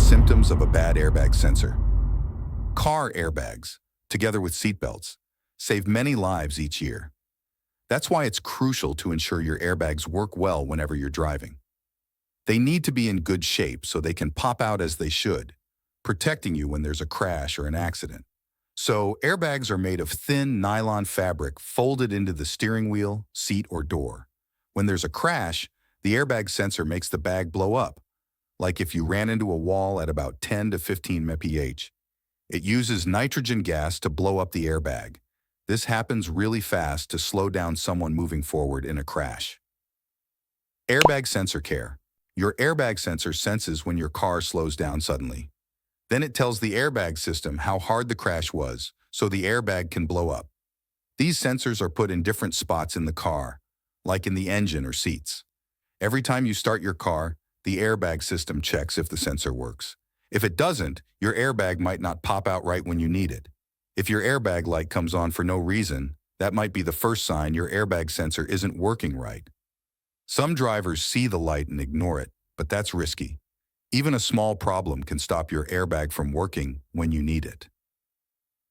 symptoms of a bad airbag sensor. Car airbags, together with seatbelts, save many lives each year. That's why it's crucial to ensure your airbags work well whenever you're driving. They need to be in good shape so they can pop out as they should, protecting you when there's a crash or an accident. So, airbags are made of thin nylon fabric folded into the steering wheel, seat, or door. When there's a crash, the airbag sensor makes the bag blow up, like if you ran into a wall at about 10 to 15 mph. It uses nitrogen gas to blow up the airbag. This happens really fast to slow down someone moving forward in a crash. Airbag sensor care. Your airbag sensor senses when your car slows down suddenly. Then it tells the airbag system how hard the crash was, so the airbag can blow up. These sensors are put in different spots in the car, like in the engine or seats. Every time you start your car, the airbag system checks if the sensor works. If it doesn't, your airbag might not pop out right when you need it. If your airbag light comes on for no reason, that might be the first sign your airbag sensor isn't working right. Some drivers see the light and ignore it, but that's risky. Even a small problem can stop your airbag from working when you need it.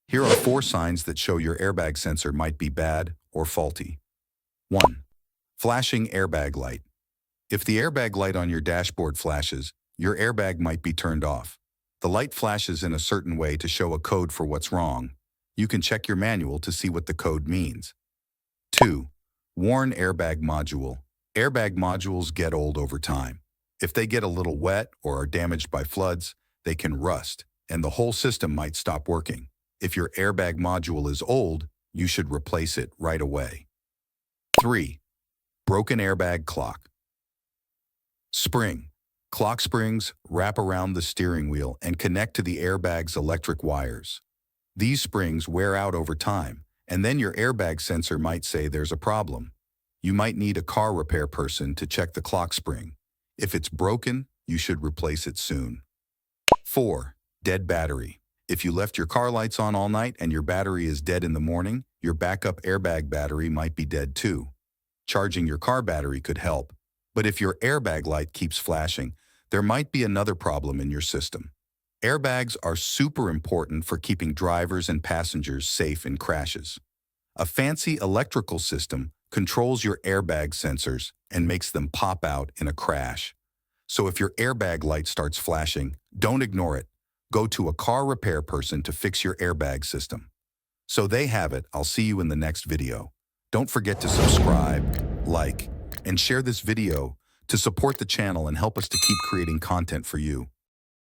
Here are 4 signs that show your airbag sensor might be bad or faulty. 1. Flashing airbag light. If the airbag light on your dashboard flashes, your airbag might be turned off. The light flashes in a certain way to show a code for what's wrong. You can check your manual to see what the code means. 2. Worn airbag module. Airbag modules get old over time. If they get a little wet or are damaged by floods, they can rust, and the whole system might stop working. If your airbag module is old, you should replace it right away. 3. Broken airbag clock. Spring. Clock springs wrap around the steering wheel and connect to the airbag's electric wires. These springs wear out over time, and then your airbag sensor might say there's a problem. You might need a car repair person to check the clock spring. If it's broken, you should replace it soon. 4. Dead battery. If you left your car lights on all night and your battery is dead in the morning, your backup airbag battery might be dead too. Charging your car battery could help, but if your airbag light keeps flashing, there might be another problem in your system. Airbags are super important for keeping drivers and passengers safe in crashes. A fancy electrical system controls your airbag sensors and makes them pop out in a crash. So if your airbag light starts flashing, don't ignore it. Go to a car repair person to fix your airbag system. So they have it. I'll see you in the next video. Don't forget to subscribe, like, and share this video to support the channel and help us to keep creating content for you.